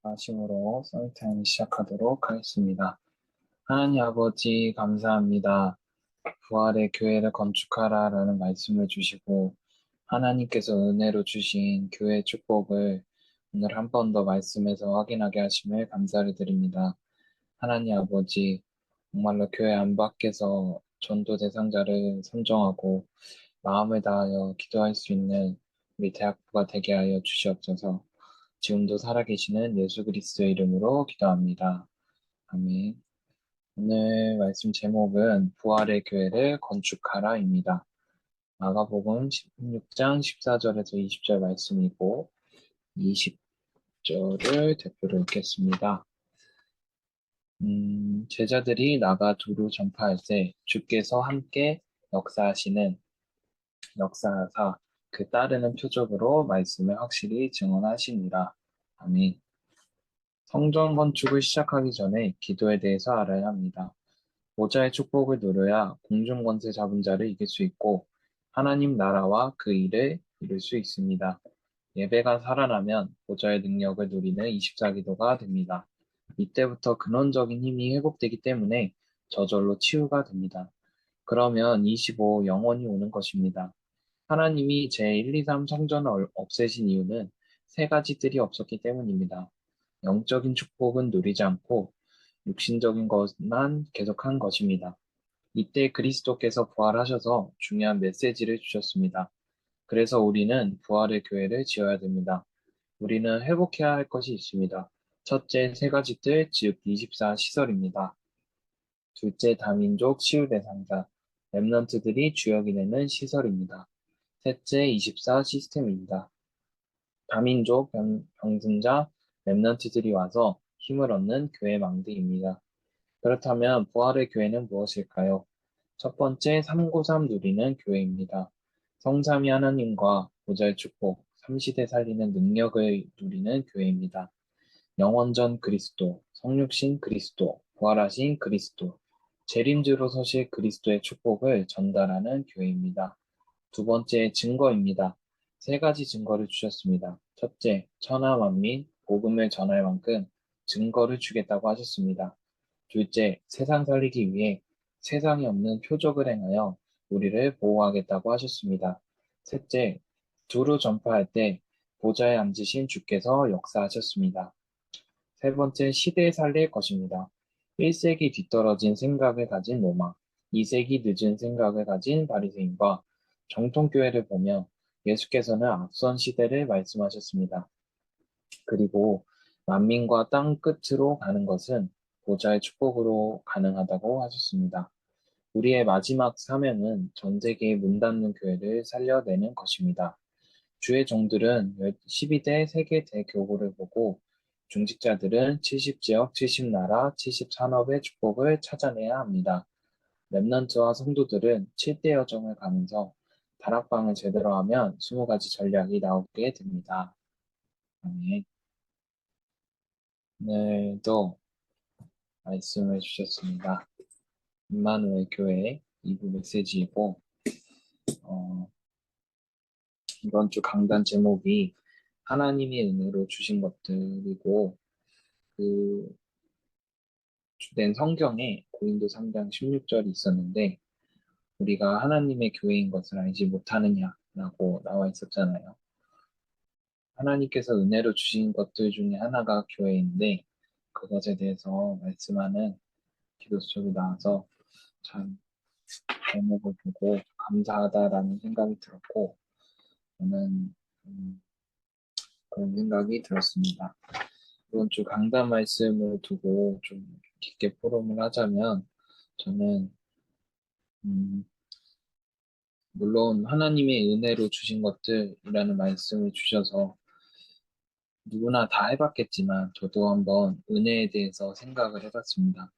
말씀으로 썬타임 시작하도록 하겠습니다. 하나님 아버지 감사합니다. 부활의 교회를 건축하라 라는 말씀을 주시고 하나님께서 은혜로 주신 교회 축복을 오늘 한 번 더 말씀에서 확인하게 하심을 감사를 드립니다. 하나님 아버지 정말로 교회 안 밖에서 전도 대상자를 선정하고 마음을 다하여 기도할 수 있는 우리 대학부가 되게 하여 주시옵소서. 지금도 살아계시는 예수 그리스도의 이름으로 기도합니다. 아멘. 오늘 말씀 제목은 부활의 교회를 건축하라입니다. 마가복음 16장 14절에서 20절 말씀이고 20절을 대표로 읽겠습니다. 제자들이 나가 두루 전파할 때 주께서 함께 역사하시는 역사하사 그 따르는 표적으로 말씀을 확실히 증언하시니라. 아멘. 성전 건축을 시작하기 전에 기도에 대해서 알아야 합니다. 모자의 축복을 누려야 공중 권세 잡은 자를 이길 수 있고 하나님 나라와 그 일을 이룰 수 있습니다. 예배가 살아나면 모자의 능력을 누리는 24기도가 됩니다. 이때부터 근원적인 힘이 회복되기 때문에 저절로 치유가 됩니다. 그러면 25 영원히 오는 것입니다. 하나님이 제1, 2, 3 성전을 없애신 이유는 세 가지 뜰이 없었기 때문입니다. 영적인 축복은 누리지 않고 육신적인 것만 계속한 것입니다. 이때 그리스도께서 부활하셔서 중요한 메시지를 주셨습니다. 그래서 우리는 부활의 교회를 지어야 됩니다. 우리는 회복해야 할 것이 있습니다. 첫째, 세 가지 뜰, 즉 24 시설입니다. 둘째, 다민족 치유 대상자, 렘넌트들이 주역이 되는 시설입니다. 셋째, 24 시스템입니다. 다민족 병든자 렘넌트들이 와서 힘을 얻는 교회 망대입니다. 그렇다면 부활의 교회는 무엇일까요? 첫 번째, 393 누리는 교회입니다. 성삼위 하나님과 보좌의 축복, 삼시대 살리는 능력을 누리는 교회입니다. 영원전 그리스도, 성육신 그리스도, 부활하신 그리스도, 재림주로 서실 그리스도의 축복을 전달하는 교회입니다. 두 번째, 증거입니다. 세 가지 증거를 주셨습니다. 첫째, 천하 만민, 복음을 전할 만큼 증거를 주겠다고 하셨습니다. 둘째, 세상 살리기 위해 세상에 없는 표적을 행하여 우리를 보호하겠다고 하셨습니다. 셋째, 두루 전파할 때 보좌에 앉으신 주께서 역사하셨습니다. 세 번째, 시대에 살릴 것입니다. 1세기 뒤떨어진 생각을 가진 로마, 2세기 늦은 생각을 가진 바리새인과 정통교회를 보며 예수께서는 앞선 시대를 말씀하셨습니다. 그리고 만민과 땅 끝으로 가는 것은 보좌의 축복으로 가능하다고 하셨습니다. 우리의 마지막 사명은 전 세계에 문 닫는 교회를 살려내는 것입니다. 주의 종들은 12대 세계 대교구를 보고 중직자들은 70지역, 70나라, 70산업의 축복을 찾아내야 합니다. 랩넌트와 성도들은 7대 여정을 가면서 다락방을 제대로 하면 20가지 전략이 나오게 됩니다. 아멘. 오늘도 말씀을 주셨습니다. 임마누엘 교회 2부 메시지이고 어, 이번 주 강단 제목이 하나님의 은혜로 주신 것들이고 그 주된 성경에 고린도 3장 16절이 있었는데 우리가 하나님의 교회인 것을 알지 못하느냐라고 나와 있었잖아요. 하나님께서 은혜로 주신 것들 중에 하나가 교회인데 그것에 대해서 말씀하는 기도수첩이 나와서 참 제목을 보고 감사하다라는 생각이 들었고 저는 그런 생각이 들었습니다. 이번 주 강단 말씀을 두고 좀 깊게 포럼을 하자면 저는 음, 물론 하나님의 은혜로 주신 것들이라는 말씀을 주셔서 누구나 다 해봤겠지만 저도 한번 은혜에 대해서 생각을 해봤습니다.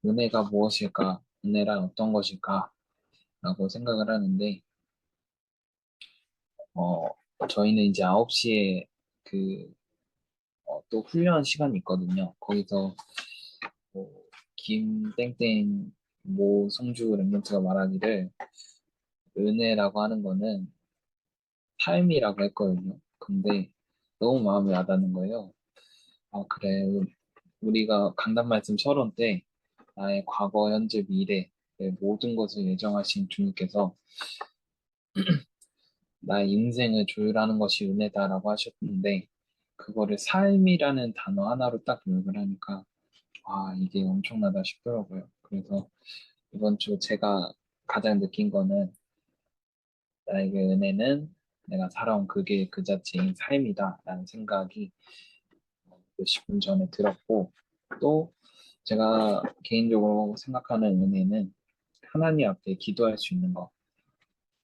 은혜가 무엇일까? 은혜란 어떤 것일까? 라고 생각을 하는데 어, 저희는 이제 9시에 그 또 훈련 시간이 있거든요. 거기서 뭐 김땡땡 모 성주 랩런트가 말하기를 은혜라고 하는 거는 타임이라고 했거든요. 근데 너무 마음이 와닿는 거예요. 아, 그래. 우리가 강단 말씀 서론 때 나의 과거, 현재, 미래의 모든 것을 예정하신 주님께서 나의 인생을 조율하는 것이 은혜다라고 하셨는데, 그거를 삶이라는 단어 하나로 딱 요약을 하니까, 아, 이게 엄청나다 싶더라고요. 그래서 이번 주 제가 가장 느낀 거는 나에게 은혜는 내가 살아온 그게 그 자체인 삶이다라는 생각이 몇십 분 전에 들었고, 또 제가 개인적으로 생각하는 은혜는 하나님 앞에 기도할 수 있는 거,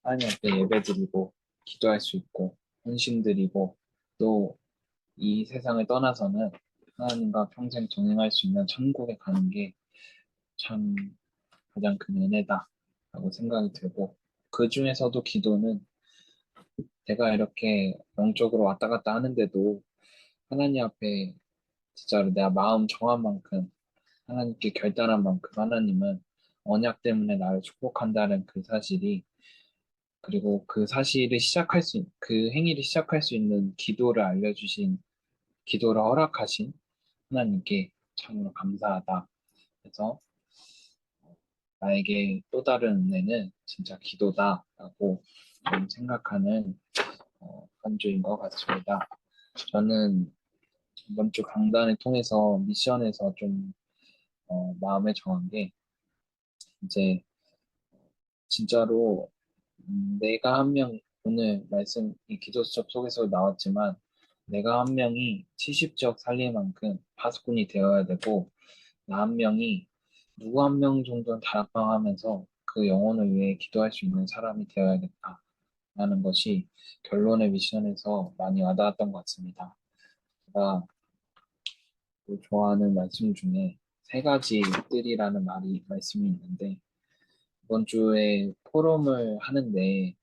하나님 앞에 예배드리고 기도할 수 있고 헌신드리고 또 이 세상을 떠나서는 하나님과 평생 동행할 수 있는 천국에 가는 게 참 가장 큰 은혜다라고 생각이 들고 그 중에서도 기도는 제가 이렇게 영적으로 왔다 갔다 하는데도 하나님 앞에 진짜로 내가 마음 정한 만큼 하나님께 결단한 만큼 하나님은 언약 때문에 나를 축복한다는 그 사실이 그리고 그 사실을 그 행위를 시작할 수 있는 기도를 알려주신, 기도를 허락하신 하나님께 참으로 감사하다. 그래서 나에게 또 다른 은혜는 진짜 기도다라고 좀 생각하는 한 주인 것 같습니다. 저는 이번 주 강단을 통해서 미션에서 좀 마음에 정한 게 이제 진짜로 내가 한 명, 오늘 말씀, 이 기도 수첩 속에서 나왔지만, 내가 한 명이 70적 살릴 만큼 파수꾼이 되어야 되고, 나 한 명이 누구 한 명 정도는 다락방하면서 그 영혼을 위해 기도할 수 있는 사람이 되어야겠다라는 것이 결론의 미션에서 많이 와닿았던 것 같습니다. 제가 또 좋아하는 말씀 중에 세 가지 뜰이라는 말씀이 있는데, 이번 주에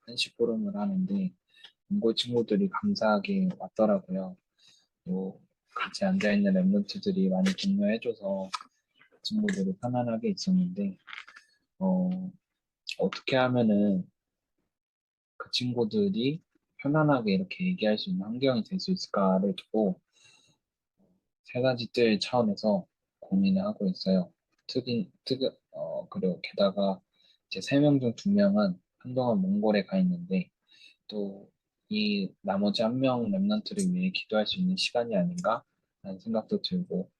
한식 포럼을 하는데, 몽골 친구들이 감사하게 왔더라고요. 또 같이 앉아있는 랩런트들이 많이 격려해줘서 친구들이 편안하게 있었는데, 어, 어떻게 하면은 그 친구들이 편안하게 이렇게 얘기할 수 있는 환경이 될 수 있을까를 두고 세 가지 뜰 차원에서 고민을 하고 있어요. 그리고 게다가 제 세 명 중 두 명은 한동안 몽골에 가 있는데, 또 이 나머지 한 명 랩런트를 위해 기도할 수 있는 시간이 아닌가 라는 생각도 들고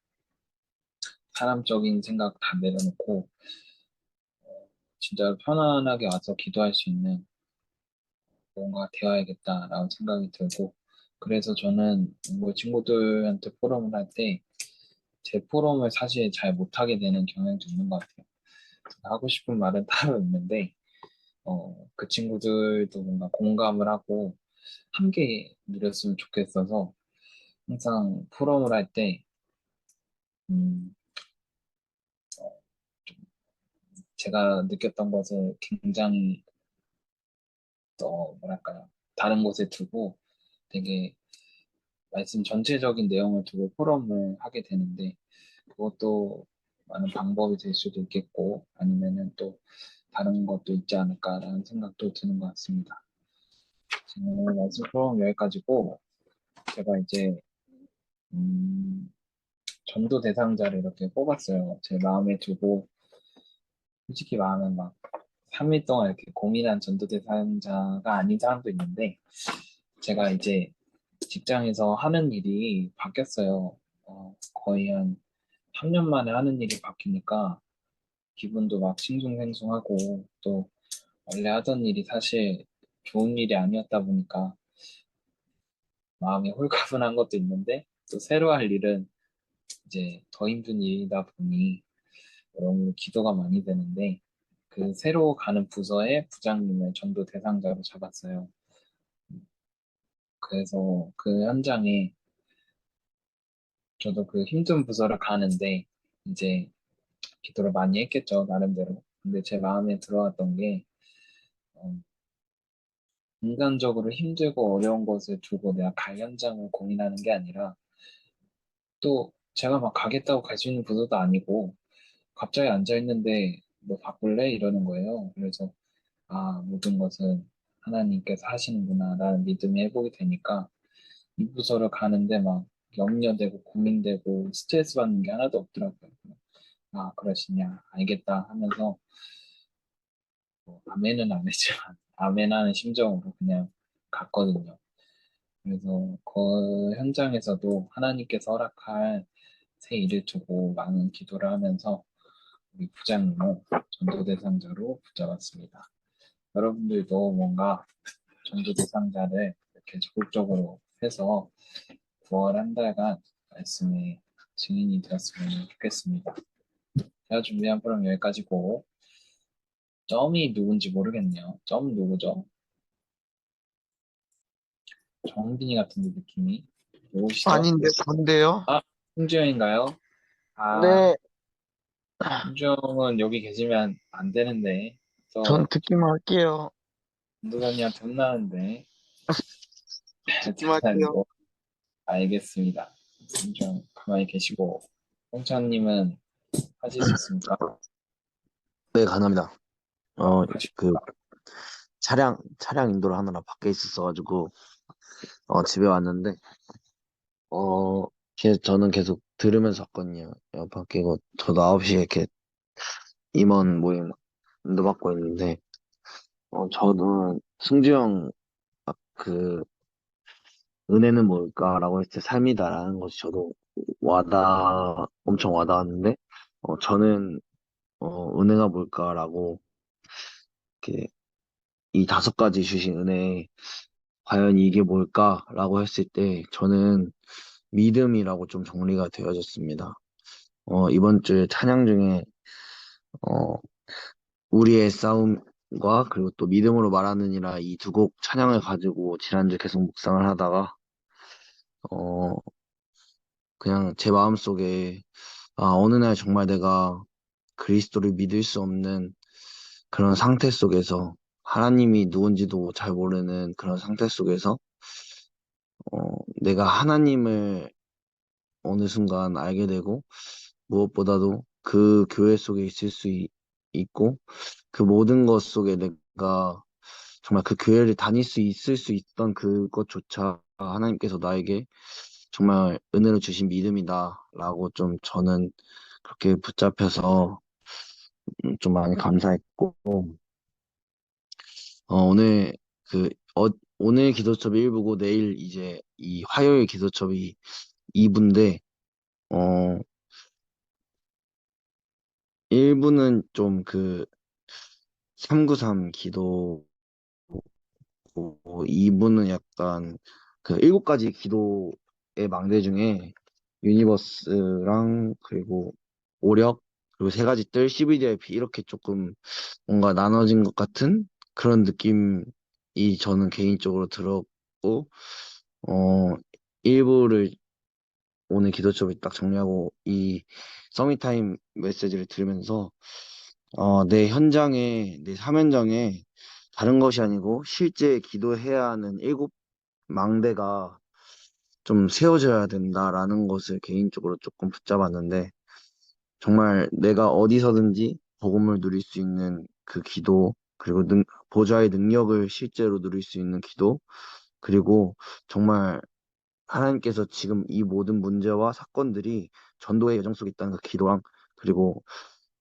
사람적인 생각 다 내려놓고 진짜 편안하게 와서 기도할 수 있는 뭔가 되어야겠다라는 생각이 들고 그래서 저는 뭐 친구들한테 포럼을 할 때 제 포럼을 사실 잘 못하게 되는 경향도 있는 것 같아요. 하고 싶은 말은 따로 있는데 그 친구들도 뭔가 공감을 하고 함께 누렸으면 좋겠어서 항상 포럼을 할 때, 음, 좀 제가 느꼈던 것을 굉장히, 뭐랄까요, 다른 곳에 두고 되게 말씀 전체적인 내용을 두고 포럼을 하게 되는데, 그것도 많은 방법이 될 수도 있겠고, 아니면은 또 다른 것도 있지 않을까라는 생각도 드는 것 같습니다. 오늘 말씀 포럼 여기까지고, 제가 이제, 음, 전도 대상자를 이렇게 뽑았어요. 제 마음에 두고, 솔직히 말하면 막 3일 동안 이렇게 고민한 전도 대상자가 아닌 사람도 있는데, 제가 이제 직장에서 하는 일이 바뀌었어요. 거의 한 3년 만에 하는 일이 바뀌니까 기분도 막 싱숭생숭하고, 또 원래 하던 일이 사실 좋은 일이 아니었다 보니까 마음이 홀가분한 것도 있는데, 또 새로 할 일은 이제 더 힘든 일이다 보니 너무 기도가 많이 되는데, 그 새로 가는 부서의 부장님을 전도 대상자로 잡았어요. 그래서 그 현장에 저도 그 힘든 부서를 가는데 이제 기도를 많이 했겠죠, 나름대로. 근데 제 마음에 들어왔던 게 어, 인간적으로 힘들고 어려운 것을 두고 내가 갈 현장을 고민하는 게 아니라 또 제가 막 가겠다고 갈 수 있는 부서도 아니고 갑자기 앉아있는데 뭐 바꿀래? 이러는 거예요. 그래서 아, 모든 것은 하나님께서 하시는구나 라는 믿음이 회복이 되니까 이 부서를 가는데 막 염려되고 고민되고 스트레스 받는 게 하나도 없더라고요. 아, 그러시냐. 알겠다 하면서 뭐 아멘은 안 했지만 아멘하는 심정으로 그냥 갔거든요. 그래서 그 현장에서도 하나님께서 허락할 새 일을 두고 많은 기도를 하면서 우리 부장님을 전도 대상자로 붙잡았습니다. 여러분들도 뭔가 전도 대상자를 이렇게 적극적으로 해서 9월 한 달간 말씀의 증인이 되었으면 좋겠습니다. 제가 준비한 프로그램 여기까지고 점이 누군지 모르겠네요. 점 누구죠? 정빈이 같은데 느낌이 누구시죠? 아닌데, 뭔데요? 아, 홍주영인가요? 아, 네, 홍주영은 여기 계시면 안 되는데 전 저 듣기만 할게요. 전도사님한테 혼나는데 듣기만 할게요. 전도사님도 알겠습니다. 홍주영 가만히 계시고 홍찬님은 하실 수 있습니까? 네, 가능합니다. 어, 하시고 그, 차량 인도를 하느라 밖에 있었어가지고, 집에 왔는데, 저는 계속 들으면서 왔거든요. 밖에, 저도 9시에 이렇게 임원 모임 인도받고 있는데, 저는 승주형, 그, 은혜는 뭘까라고 했을 때 삶이다라는 것이 저도 엄청 와닿았는데, 저는, 은혜가 뭘까라고, 이렇게, 이 5가지 주신 은혜, 과연 이게 뭘까라고 했을 때, 저는 믿음이라고 좀 정리가 되어졌습니다. 이번 주에 찬양 중에, 어, 우리의 싸움과 그리고 또 믿음으로 말하느니라 이 두 곡 찬양을 가지고 지난주 계속 묵상을 하다가, 어, 그냥 제 마음속에, 어느 날 정말 내가 그리스도를 믿을 수 없는 그런 상태 속에서 하나님이 누군지도 잘 모르는 그런 상태 속에서 내가 하나님을 어느 순간 알게 되고 무엇보다도 그 교회 속에 있을 수 있고 그 모든 것 속에 내가 정말 그 교회를 다닐 수 있을 수 있던 그것조차 하나님께서 나에게 정말 은혜로 주신 믿음이다라고 좀 저는 그렇게 붙잡혀서 좀 많이 감사했고 오늘 그 오늘 기도첩이 1부고 내일 이제 이 화요일 기도첩이 2부인데 어 1부는 좀 그 393 기도고 2부는 약간 그 7가지 기도의 망대 중에 유니버스랑 그리고 오력 그리고 3가지 뜰 CVDIP 이렇게 조금 뭔가 나눠진 것 같은 그런 느낌이 저는 개인적으로 들었고 어 1부를 오늘 기도첩이 딱 정리하고 이 서밋타임 메시지를 들으면서 내 현장에 내 사면장에 다른 것이 아니고 실제 기도해야 하는 7망대가 좀 세워져야 된다라는 것을 개인적으로 조금 붙잡았는데 정말 내가 어디서든지 복음을 누릴 수 있는 그 기도 그리고 보좌의 능력을 실제로 누릴 수 있는 기도 그리고 정말 하나님께서 지금 이 모든 문제와 사건들이 전도의 여정 속에 있다는 그 기도랑 그리고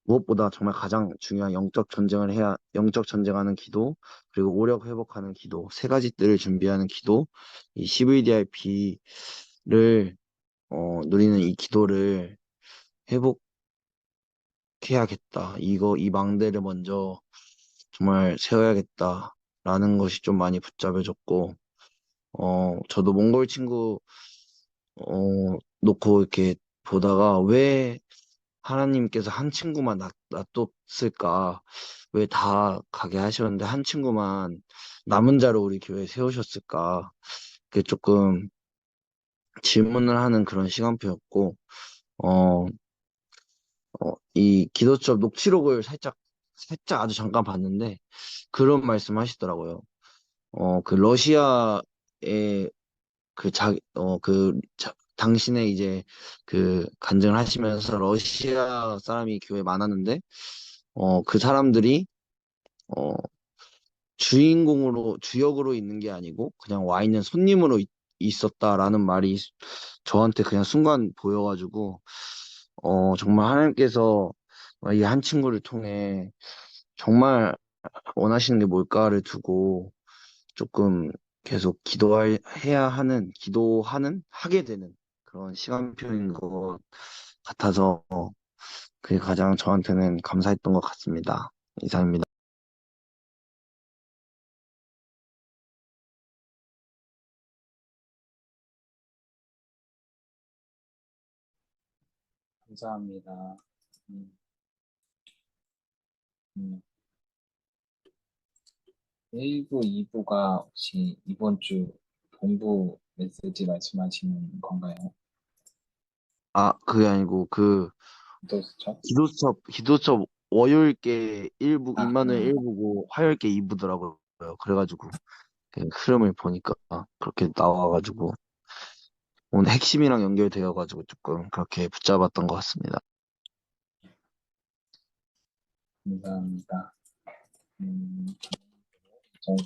무엇보다 정말 가장 중요한 영적 전쟁하는 기도, 그리고 오력 회복하는 기도, 3가지들을 준비하는 기도, 이 CVDIP를 누리는 이 기도를 회복해야겠다. 이 망대를 먼저 정말 세워야겠다라는 것이 좀 많이 붙잡혀졌고, 저도 몽골 친구 놓고 이렇게 보다가 왜 하나님께서 한 친구만 놔뒀을까? 왜 다 가게 하셨는데 한 친구만 남은 자로 우리 교회에 세우셨을까? 그게 조금 질문을 하는 그런 시간표였고, 어, 이 기도처 녹취록을 살짝 아주 잠깐 봤는데 그런 말씀 하시더라고요. 그 러시아의 당신의 이제 그 간증을 하시면서 러시아 사람이 교회에 많았는데, 그 사람들이, 어, 주역으로 있는 게 아니고, 그냥 와 있는 손님으로 있었다라는 말이 저한테 그냥 순간 보여가지고, 정말 하나님께서 이 한 친구를 통해 정말 원하시는 게 뭘까를 두고 조금 계속 하게 되는 그런 시간표인 것 같아서 그게 가장 저한테는 감사했던 것 같습니다. 이상입니다. 감사합니다. 음, 음. 1부, 2부가 혹시 이번 주 본부 메시지 말씀하시는 건가요? 아, 그게 아니고 도수첩? 기도수첩 월요일께 1부, 아, 임마누엘 1부고 화요일께 2부더라고요. 그래가지고 그 흐름을 보니까 그렇게 나와가지고 오늘 핵심이랑 연결되어가지고 조금 그렇게 붙잡았던 것 같습니다. 감사합니다. 좀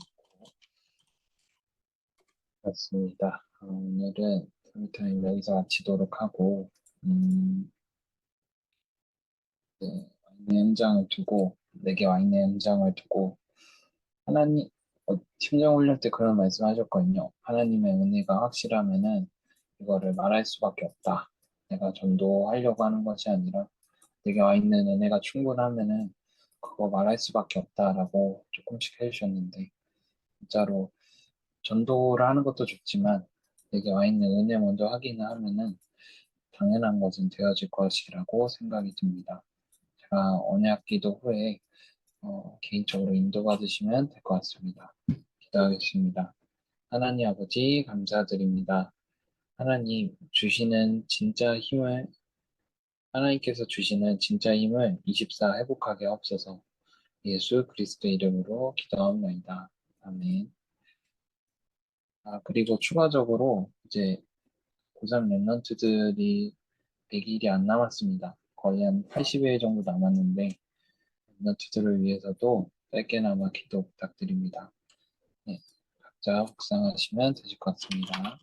그렇습니다. 오늘은 타임 여기서 마치도록 하고, 네, 와인의 현장을 두고, 내게 와인의 현장을 두고, 하나님, 심령 훈련 때 그런 말씀 하셨거든요. 하나님의 은혜가 확실하면은 이거를 말할 수밖에 없다. 내가 전도하려고 하는 것이 아니라 내게 와 있는 은혜가 충분하면은 그거 말할 수밖에 없다라고 조금씩 해주셨는데 진짜로 전도를 하는 것도 좋지만 내게 와 있는 은혜 먼저 확인을 하면은 당연한 것은 되어질 것이라고 생각이 듭니다. 제가 언약 기도 후에 개인적으로 인도받으시면 될 것 같습니다. 기도하겠습니다. 하나님 아버지 감사드립니다. 하나님 주시는 진짜 힘을 하나님께서 주시는 진짜 힘을 24 회복하게 하옵소서. 예수 그리스도 이름으로 기도하옵나이다. 아멘. 그리고 추가적으로 이제 고3 랩런트들이 100일이 안 남았습니다. 거의 한 80일 정도 남았는데 랩런트들을 위해서도 짧게나마 기도 부탁드립니다. 네, 각자 묵상하시면 되실 것 같습니다.